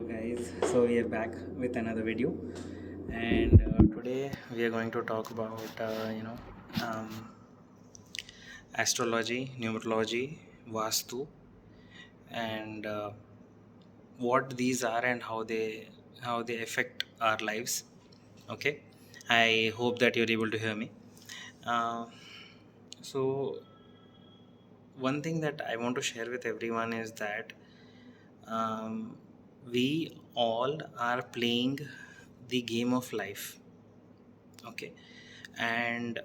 Guys, so we are back with another video, and today we are going to talk about um, astrology, numerology, vastu, and what these are and how they affect our lives. Okay, I hope that you're able to hear me. uh, so one thing that I want to share with everyone is that um, we all are playing the game of life. Okay, and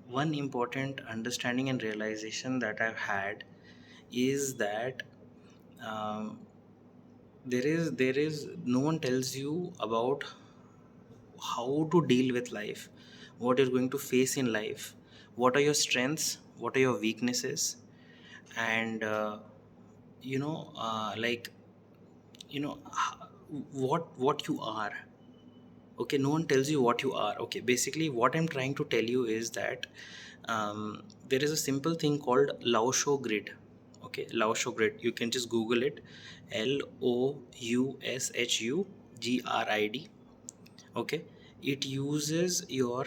one important understanding and realization that I've had is that um, there is no one tells you about how to deal with life, what you're going to face in life, what are your strengths, what are your weaknesses, and like what you are. Okay, no one tells you what you are. Okay, basically what I'm trying to tell you is that there is a simple thing called Laosho grid. Okay, Laosho grid, you can just google it. Loushugrid. Okay, it uses your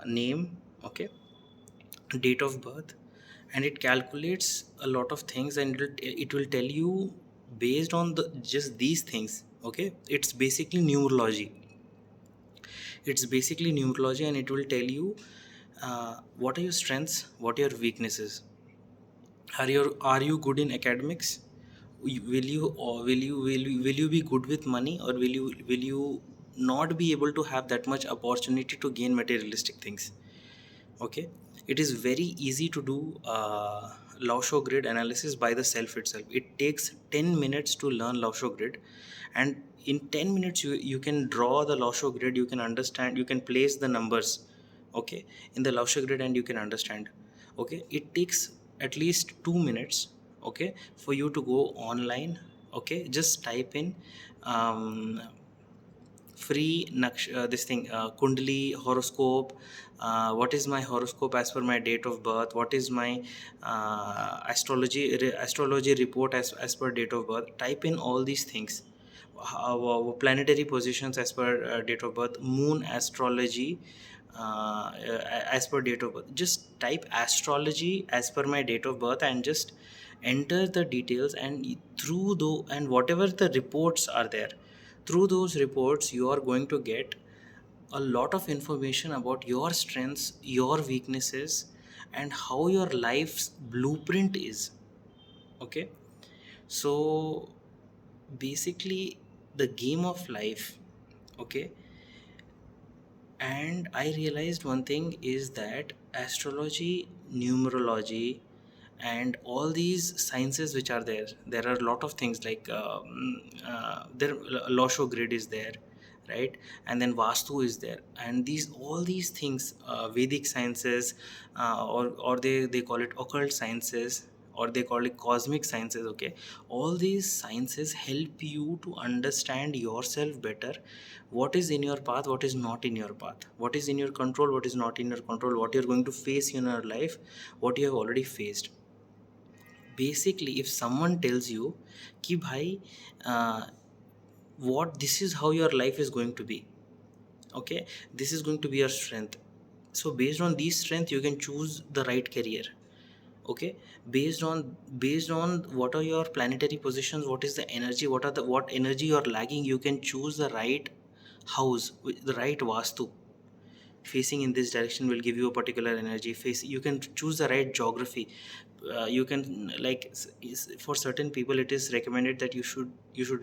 name, okay, date of birth, and it calculates a lot of things, and it will tell you based on just these things. Okay, it's basically numerology, and it will tell you what are your strengths, what are your weaknesses. Are you good in academics? Will you be good with money, or will you not be able to have that much opportunity to gain materialistic things? Okay, it is very easy to do Laosho grid analysis by the self itself. It takes 10 minutes to learn Laosho grid, and in 10 minutes you can draw the Laosho grid, you can understand, you can place the numbers, okay, in the Laosho grid, and you can understand. Okay, it takes at least 2 minutes, okay, for you to go online. Okay, just type in um, free this thing, kundali horoscope. What is my horoscope as per my date of birth? What is my astrology report as per date of birth? Type in all these things. Planetary positions as per date of birth, moon astrology as per date of birth. Just type astrology as per my date of birth and just enter the details, and and whatever the reports are there, through those reports you are going to get a lot of information about your strengths, your weaknesses, and how your life's blueprint is. Okay, so basically the game of life. Okay, and I realized one thing is that astrology, numerology, and all these sciences which are there are a lot of things like there Losho grid is there, right? And then Vastu is there, and all these things, Vedic sciences, or they call it occult sciences, or they call it cosmic sciences. Okay, all these sciences help you to understand yourself better, what is in your path, what is not in your path, what is in your control, what is not in your control, what you're going to face in your life, what you have already faced. Basically, if someone tells you ki bhai, uh, what this is how your life is going to be, okay, this is going to be your strength, so based on these strength you can choose the right career. Okay, based on what are your planetary positions, what is the energy, what energy you're lacking, you can choose the right house with the right vastu. Facing in this direction will give you a particular energy. You can choose the right geography. You can, like, for certain people it is recommended that you should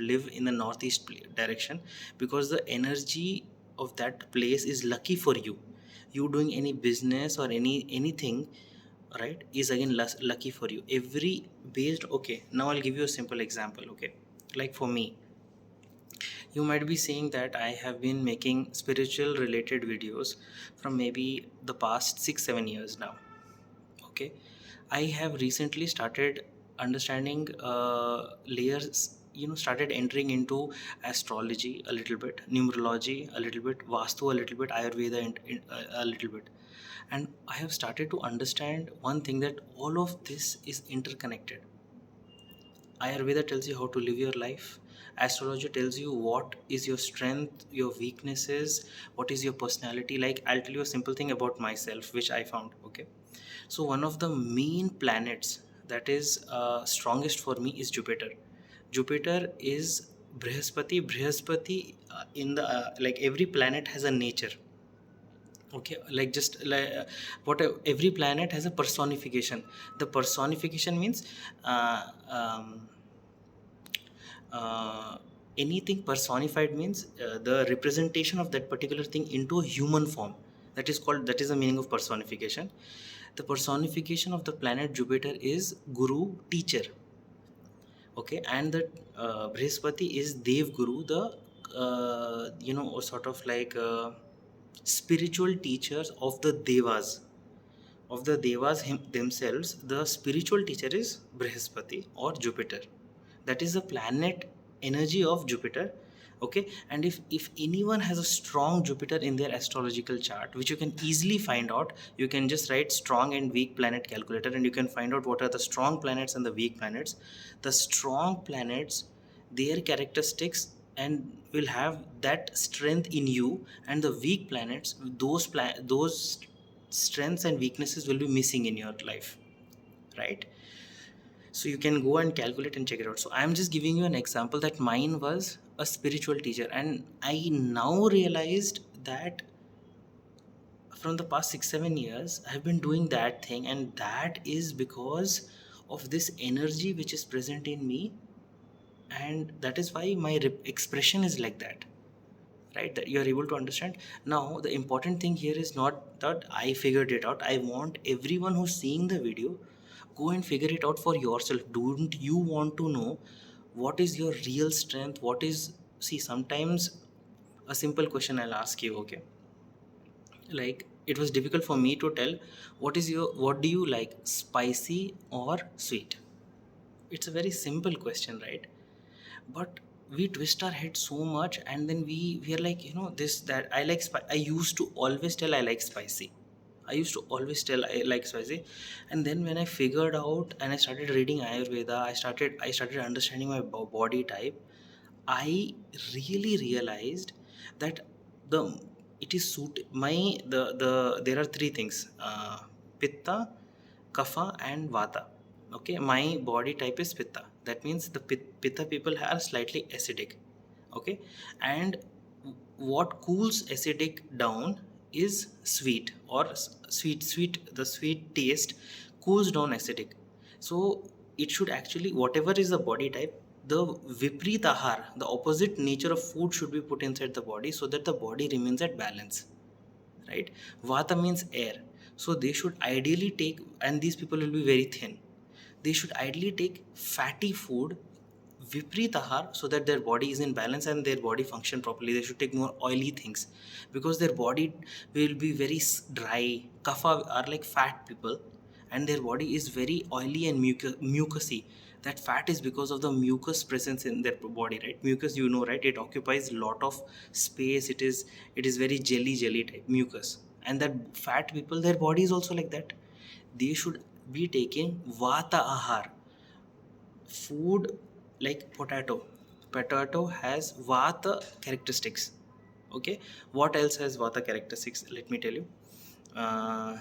live in the northeast direction, because the energy of that place is lucky for you. You doing any business or anything, right, is again lucky for you. Every based Okay, now I'll give you a simple example. Okay, like for me, you might be saying that I have been making spiritual related videos from maybe the past 6 7 years now. Okay, I have recently started understanding layers, started entering into astrology a little bit, numerology a little bit, vastu a little bit, ayurveda a little bit. And I have started to understand one thing, that all of this is interconnected. Ayurveda tells you how to live your life. Astrology tells you what is your strength, your weaknesses, what is your personality. Like, I'll tell you a simple thing about myself, which I found. Okay, so one of the main planets that is strongest for me is Jupiter. Jupiter is Brihaspati. Brihaspati in the like every planet has a nature. Okay, like just like what every planet has a personification. The personification means uh, um, uh, anything personified means the representation of that particular thing into a human form. That is the meaning of personification. The personification of the planet Jupiter is Guru, teacher. Okay, and the Brihaspati is Dev Guru, the sort of like spiritual teachers of the devas. Themselves, the spiritual teacher is Brihaspati or Jupiter. That is the planet energy of Jupiter. Okay, and if anyone has a strong Jupiter in their astrological chart, which you can easily find out, you can just write strong and weak planet calculator, and you can find out what are the strong planets and the weak planets. The strong planets, their characteristics and will have that strength in you, and the weak planets, those strengths and weaknesses will be missing in your life, right? So you can go and calculate and check it out. So I'm just giving you an example that mine was a spiritual teacher, and I now realized that from the past 6 7 years I've been doing that thing, and that is because of this energy which is present in me, and that is why my expression is like that, right? That you are able to understand. Now the important thing here is not that I figured it out. I want everyone who's seeing the video, go and figure it out for yourself. Don't you want to know what is your real strength? What is, see, sometimes a simple question I'll ask you. Okay, like it was difficult for me to tell what do you like, spicy or sweet? It's a very simple question, right? But we twist our head so much, and then we are like, this, that I like I used to always tell I like spicy. I used to always tell I like spicy. And then when I figured out and I started reading Ayurveda, I started understanding my body type. I really realized that the it is suit my the there are three things: pitta, kapha and vata. Okay, my body type is pitta. That means the pitta people are slightly acidic. Okay, and what cools acidic down is sweet, or sweet, the sweet taste cools down acidic. So it should actually, whatever is the body type, the viprit ahar, the opposite nature of food should be put inside the body so that the body remains at balance, right? Vata means air. So they should ideally take, and these people will be very thin, they should ideally take fatty food, viprit ahar, so that their body is in balance and their body function properly. They should take more oily things because their body will be very dry. Kapha are like fat people, and their body is very oily and mucousy. That fat is because of the mucus presence in their body, right? Mucus, right, it occupies a lot of space. It is very jelly type mucus, and that fat people, their body is also like that. They should be taking vata ahar food, like potato has vata characteristics. Okay, what else has vata characteristics? Let me tell you. uh,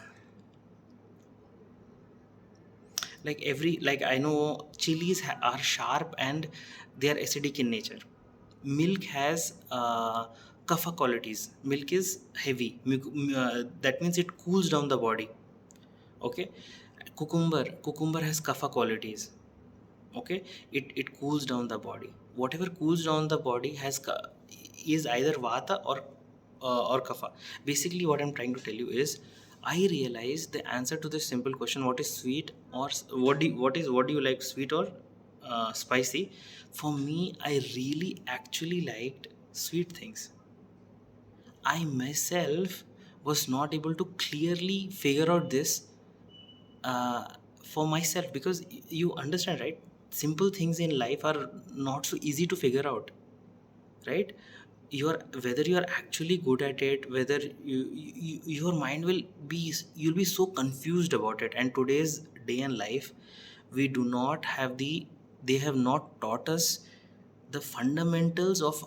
like I know chilies are sharp and they are acidic in nature. Milk has kapha qualities. Milk is heavy. That means it cools down the body. Okay, cucumber has kapha qualities. Okay, it cools down the body. Whatever cools down the body is either vata or kapha. Basically what I'm trying to tell you is, I realized the answer to this simple question, what is sweet or what do you like, sweet or spicy? For me, I really actually liked sweet things. I myself was not able to clearly figure out this uh, for myself, because you understand, right? Simple things in life are not so easy to figure out, right? Whether you are actually good at it, whether your mind will be, you'll be so confused about it. And today's day and life, we do not have the They have not taught us the fundamentals of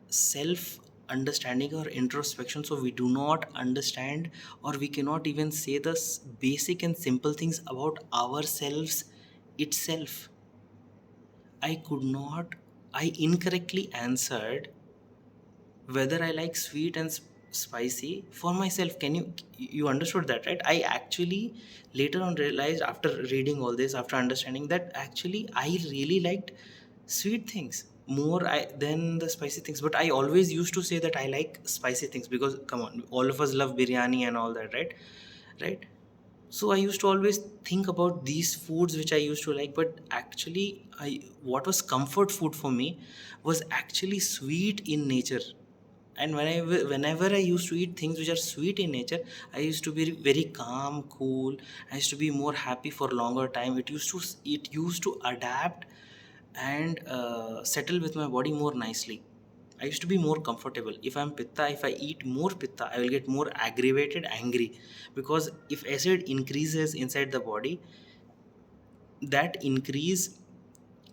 self understanding or introspection, so we do not understand, or we cannot even say the basic and simple things about ourselves itself. I could not, I incorrectly answered whether I like sweet and spicy for myself. Can you understood that, right? I actually later on realized, after reading all this, after understanding, that actually I really liked sweet things more than the spicy things. But I always used to say that I like spicy things because, come on, all of us love biryani and all that, right? Right. So I used to always think about these foods which I used to like, but actually I what was comfort food for me was actually sweet in nature. And whenever I used to eat things which are sweet in nature, I used to be very calm, cool. I used to be more happy for longer time. It used to adapt and settle with my body more nicely. I used to be more comfortable. If I'm pitta, if I eat more pitta, I will get more aggravated, angry. Because if acid increases inside the body, that increases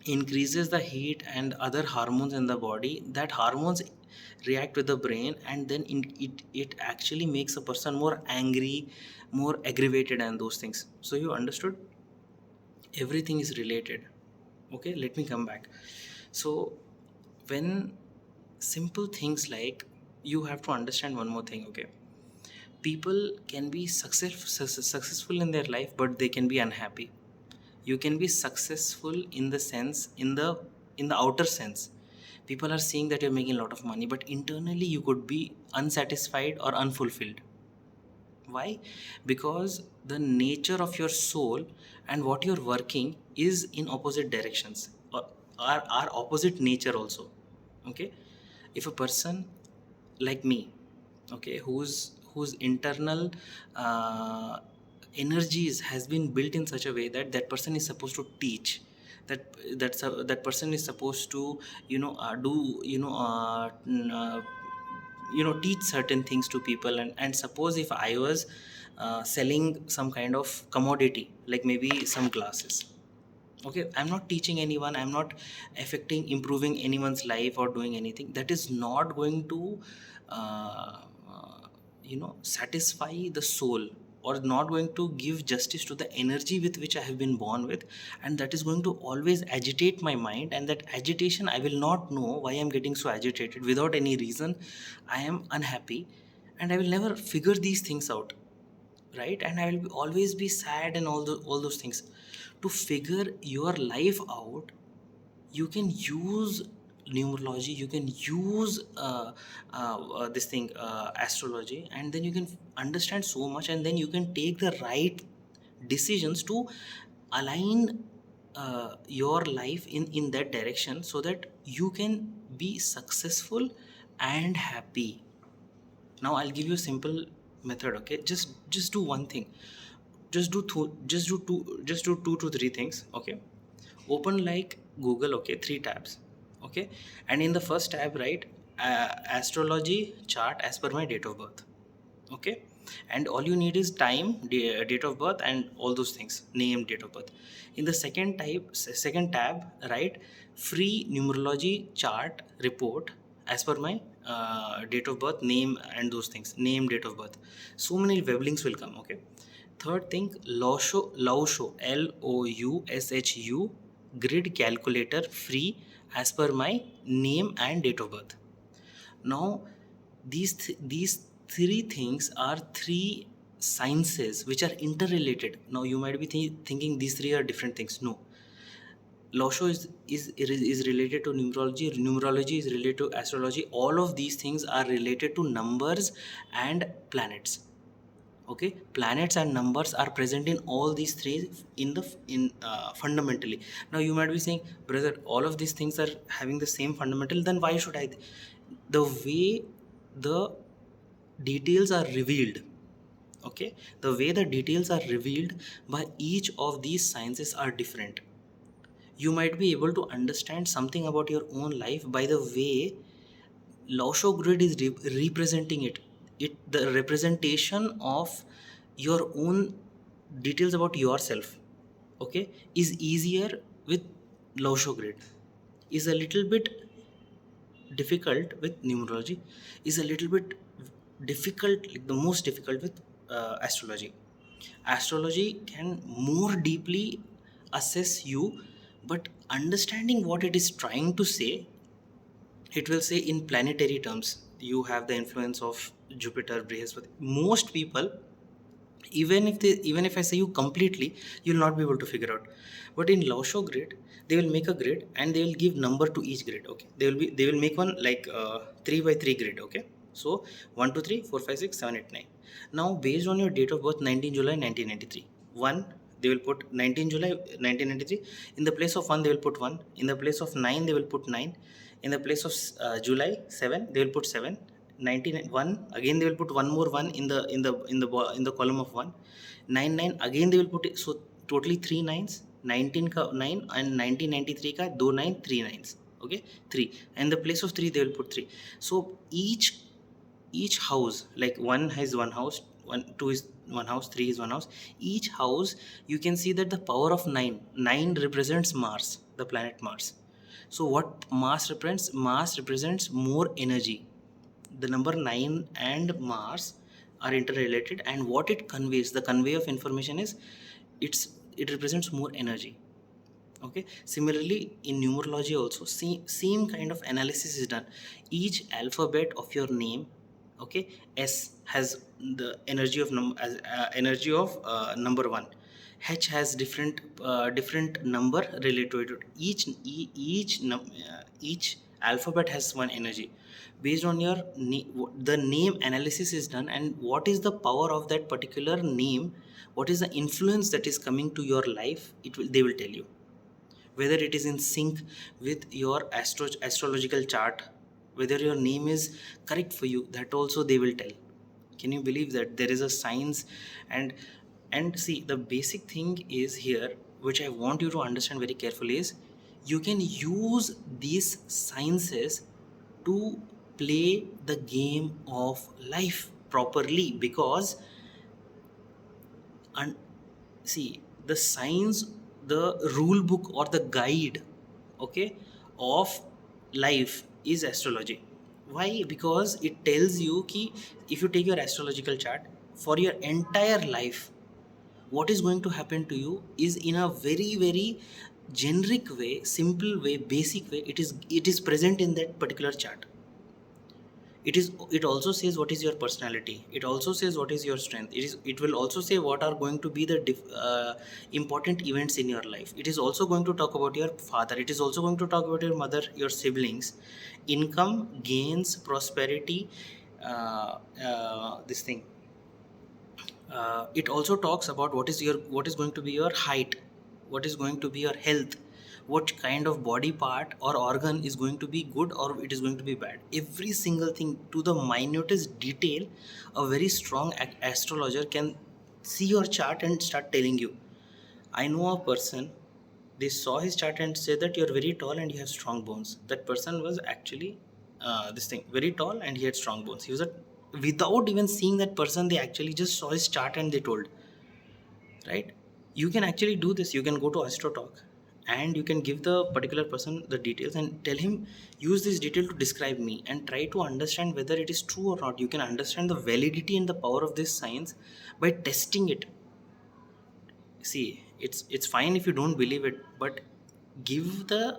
the heat and other hormones in the body. That hormones react with the brain, and then it actually makes a person more angry, more aggravated, and those things. So you understood, everything is related. Okay, let me come back. So when simple things like, you have to understand one more thing. Okay, people can be successful in their life, but they can be unhappy. You can be successful in the sense, in the outer sense, people are seeing that you're making a lot of money, but internally you could be unsatisfied or unfulfilled. Why? Because the nature of your soul and what you're working is in opposite directions, or are opposite nature also. Okay, if a person like me, okay, whose internal uh, energies has been built in such a way that that person is supposed to teach, that person is supposed to, do, teach certain things to people. And suppose if I was selling some kind of commodity, like maybe some glasses. Okay, I'm not teaching anyone, I'm not affecting, improving anyone's life or doing anything. That is not going to uh, satisfy the soul, or not going to give justice to the energy with which I have been born with. And that is going to always agitate my mind, and that agitation, I will not know why I'm getting so agitated without any reason. I am unhappy, and I will never figure these things out, right? And I will always be sad, and all those things. To figure your life out, you can use numerology, you can use this thing, astrology, and then you can understand so much, and then you can take the right decisions to align your life in that direction, so that you can be successful and happy. Now I'll give you a simple method. Okay, just do one thing. Just do 2 to 3 things. Okay, open like Google. Okay, 3 tabs. Okay, and in the first tab, write astrology chart as per my date of birth. Okay, and all you need is time, date of birth, and all those things, name, date of birth. In the second tab, write free numerology chart report as per my date of birth, name, and those things, name, date of birth. So many web links will come. Okay, third thing, Laushu, LOUSHU grid calculator free as per my name and date of birth. Now these three things are three sciences which are interrelated. Now you might be thinking these three are different things. No, Losho is related to numerology. Numerology is related to astrology. All of these things are related to numbers and planets. Okay, planets and numbers are present in all these three in fundamentally. Now you might be saying, brother, all of these things are having the same fundamental, then why should I? The way the details are revealed, okay, the way the details are revealed by each of these sciences are different. You might be able to understand something about your own life by the way Lausho grid is representing it. The representation of your own details about yourself, okay, is easier with Lausho grid is a little bit difficult with numerology, is a little bit difficult, like the most difficult with astrology. Astrology can more deeply assess you, but understanding what it is trying to say, it will say in planetary terms. You have the influence of Jupiter, Brihaspati. Most people, even if I say you completely, you'll not be able to figure out. But in Lausho grid, they will make a grid and they will give number to each grid. Okay, they will make one like 3 by 3 grid. Okay, so 1 2 3 4 5 6 7 8 9. Now based on your date of birth, 19 July 1993, 1, they will put 19 July 1993. In the place of 1 they will put 1, in the place of 9 they will put 9, in the place of July 7 they will put 7, 91 again they will put one more one in the column of 1, 99 again they will put it. So totally 3 nines, 19 ka 9 and 1993 ka 2 9 3 nines. Okay, 3, and the place of 3 they will put 3. So each house, like 1 has one house, 1 2 is one house, 3 is one house. Each house, you can see that the power of 9 represents Mars, the planet Mars. So what Mars represents more energy. The number 9 and Mars are interrelated, and what it conveys, the convey of information is, it represents more energy. Okay, similarly in numerology also, same kind of analysis is done. Each alphabet of your name, okay, S has the energy of number 1. H has different number related to it. Each alphabet has one energy. Based on your the name analysis is done, and what is the power of that particular name, what is the influence that is coming to your life, they will tell you whether it is in sync with your astrological chart, whether your name is correct for you, that also they will tell. Can you believe that there is a science? And see, the basic thing is here, which I want you to understand very carefully, is you can use these sciences to play the game of life properly, because and see, the science, the rule book or the guide, okay, of life is astrology. Why? Because it tells you ki, if you take your astrological chart for your entire life, what is going to happen to you is in a very very generic way, simple way, basic way. It is present in that particular chart. It also says what is your personality, it also says what is your strength, it will also say what are going to be the important events in your life. It is also going to talk about your father, it is also going to talk about your mother, your siblings, income, gains, prosperity, this thing. It also talks about what is going to be your height, what is going to be your health, what kind of body part or organ is going to be good or it is going to be bad. Every single thing to the minutest detail, a very strong astrologer can see your chart and start telling you. I know a person, they saw his chart and said that you're very tall and you have strong bones. That person was actually this thing, very tall and he had strong bones. He was without even seeing that person, they actually just saw his chart and they told, right? You can actually do this. You can go to AstroTalk and you can give the particular person the details and tell him, use this detail to describe me, and try to understand whether it is true or not. You can understand the validity and the power of this science by testing it. See, it's fine if you don't believe it, but give the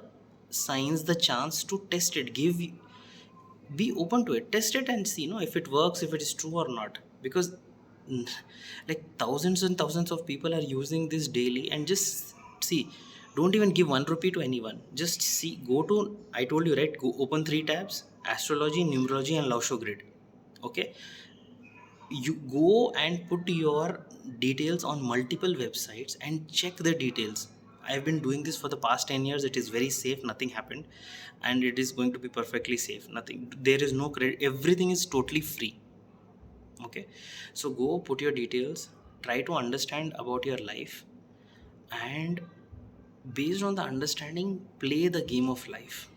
science the chance to test it. Be open to it, test it and see, if it works, if it is true or not. Because mm, like thousands and thousands of people are using this daily, and just see, don't even give 1 rupee to anyone. Just see, go to, I told you, right, go open 3 tabs: astrology, numerology and Lausho grid. Okay, you go and put your details on multiple websites and check the details. I've been doing this for the past 10 years. It is very safe, nothing happened, and it is going to be perfectly safe. Nothing, there is no credit, everything is totally free. Okay, so go put your details, try to understand about your life, and based on the understanding, play the game of life.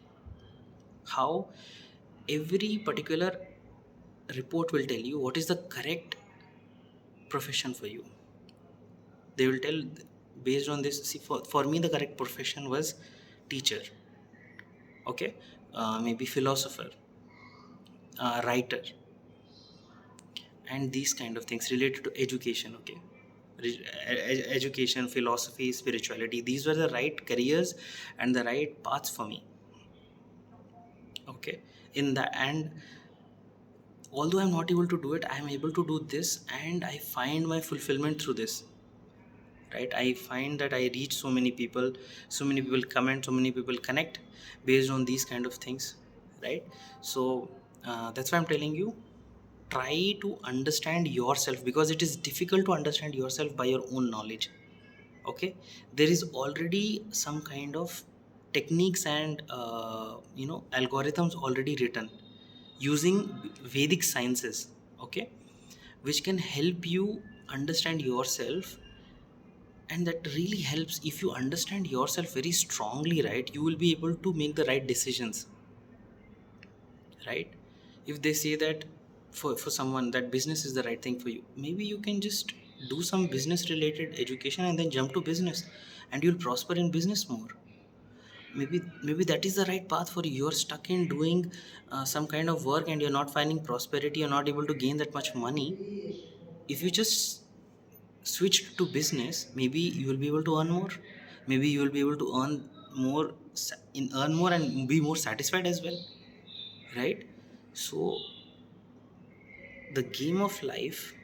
How? Every particular report will tell you what is the correct profession for you. They will tell based on this. See, for me the correct profession was teacher, okay, maybe philosopher, writer, and these kind of things related to education, okay. Education, philosophy, spirituality, these were the right careers and the right paths for me, okay. In the end, although I'm not able to do it, I'm able to do this, and I find my fulfillment through this, right. I find that I reach so many people, so many people comment, so many people connect based on these kind of things, right. So that's why I'm telling you, try to understand yourself, because it is difficult to understand yourself by your own knowledge, okay. There is already some kind of techniques and algorithms already written using Vedic sciences, okay, which can help you understand yourself. And that really helps. If you understand yourself very strongly, right, you will be able to make the right decisions, right. If they say that for someone that business is the right thing for you, maybe you can just do some business related education and then jump to business, and you'll prosper in business more. Maybe that is the right path for you. You're stuck in doing some kind of work and you're not finding prosperity, you're not able to gain that much money. If you just switch to business, maybe you will be able to earn more. Maybe you will be able to more earn more and be more satisfied as well, right. So the game of life,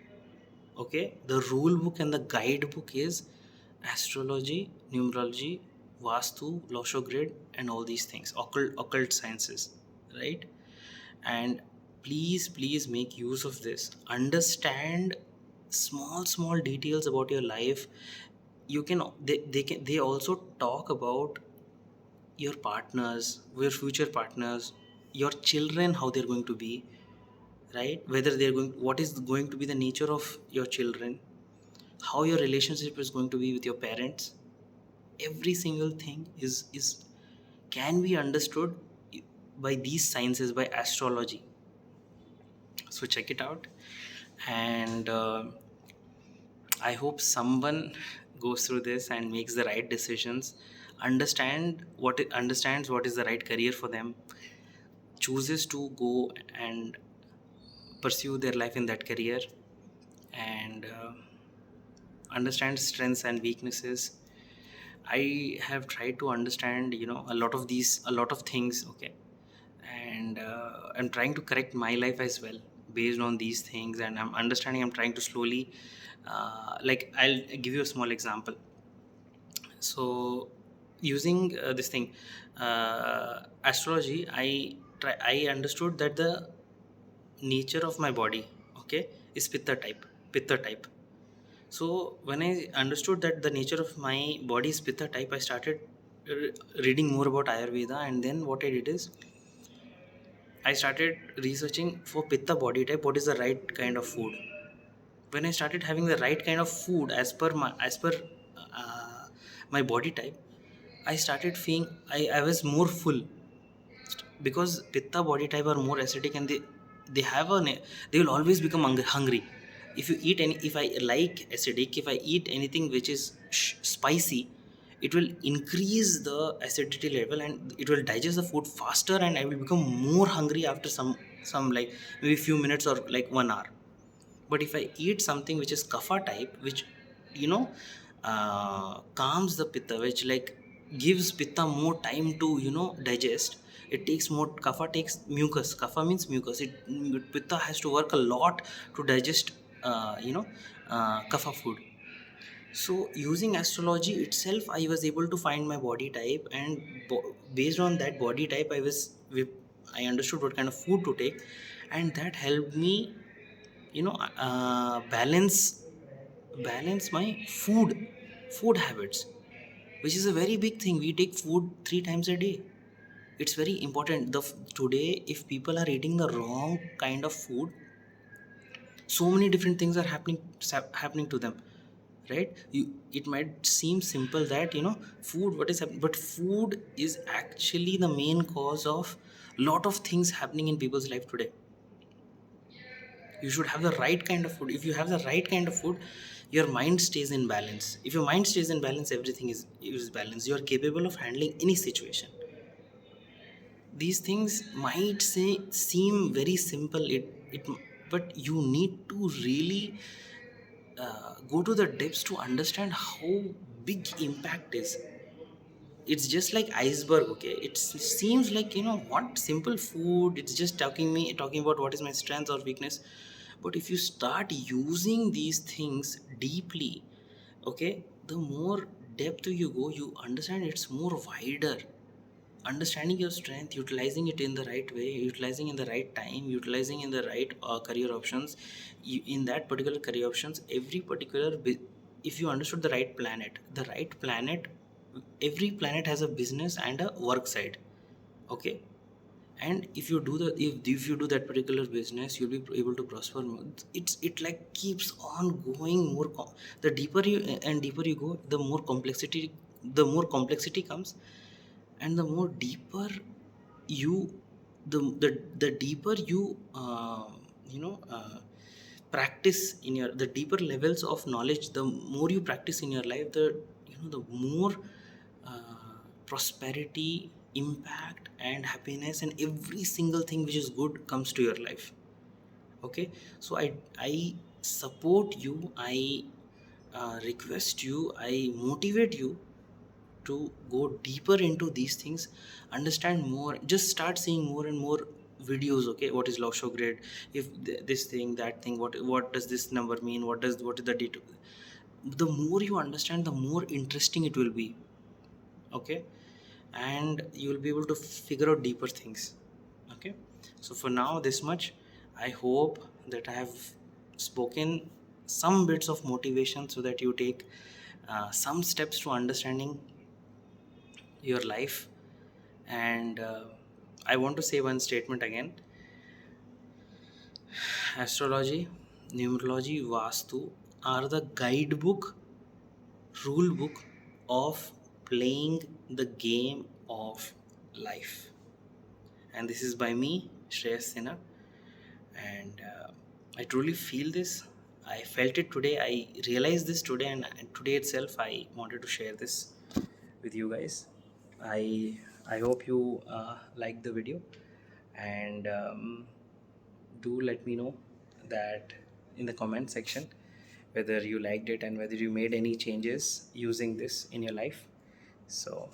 okay, the rule book and the guidebook is astrology, numerology, vastu, losho grid, and all these things, occult sciences, right. And please make use of this. Understand small details about your life. You can they also talk about your partners, your future partners, your children, how they're going to be, right. Whether they're going, what is going to be the nature of your children, how your relationship is going to be with your parents. Every single thing is can be understood by these sciences, by astrology. So check it out. And I hope someone goes through this and makes the right decisions, understands what is the right career for them, chooses to go and pursue their life in that career, and understands strengths and weaknesses. I have tried to understand, a lot of things, okay, and I'm trying to correct my life as well based on these things, and I'm understanding. I'm trying to slowly, like, I'll give you a small example. So, using this thing, astrology, I understood that the nature of my body, okay, is pitta type. So when I understood that the nature of my body is pitta type, I started reading more about Ayurveda, and then what I did is I started researching for pitta body type what is the right kind of food. When I started having the right kind of food as per uh, my body type, I started feeling I was more full, because pitta body type are more acidic, and they have they will always become hungry. If you eat any, if I like acidic, if I eat anything which is spicy, it will increase the acidity level and it will digest the food faster, and I will become more hungry after some like maybe few minutes or like 1 hour. But if I eat something which is kapha type, which you know calms the pitta, which like gives pitta more time to digest. It takes more, kapha takes mucus, kapha means mucus. Pitta has to work a lot to digest kapha food. So using astrology itself, I was able to find my body type, and based on that body type, I understood what kind of food to take, and that helped me, balance my food habits, which is a very big thing. We take food 3 times a day. It's very important. Today, if people are eating the wrong kind of food, so many different things are happening to them, right. It might seem simple that food, what is happening, but food is actually the main cause of lot of things happening in people's life today. You should have the right kind of food. If you have the right kind of food, your mind stays in balance. If your mind stays in balance, everything is balanced. You are capable of handling any situation. These things might say seem very simple, it but you need to really go to the depths to understand how big impact is. It's just like iceberg, okay? It seems like, what simple food, it's just talking about what is my strength or weakness. But if you start using these things deeply, okay, the more depth you go, you understand it's more wider. Understanding your strength, utilizing it in the right way, utilizing in the right time, utilizing in the right career options. In that particular career options, every particular if you understood the right planet, every planet has a business and a work side, okay? And if you do the if you do that particular business, you'll be able to prosper more. It like keeps on going more the deeper you and deeper you go, the more complexity comes. And the more deeper you the deeper you you know practice in your the deeper levels of knowledge, the more you practice in your life, the more prosperity, impact and happiness and every single thing which is good comes to your life. Okay, so I support you, I request you, I motivate you to go deeper into these things, understand more, just start seeing more and more videos. Okay, what is Losho grade, if this thing, that thing, what does this number mean, what is the data. The more you understand, the more interesting it will be. Okay, and you will be able to figure out deeper things. Okay, so for now this much. I hope that I have spoken some bits of motivation so that you take some steps to understanding your life. And I want to say one statement again: astrology, numerology, vastu are the guidebook, rule book of playing the game of life. And this is by me, Shreyas Sinha. And I truly feel this. I felt it today, I realized this today, and today itself I wanted to share this with you guys. I hope you like the video. And do let me know that in the comment section whether you liked it and whether you made any changes using this in your life. So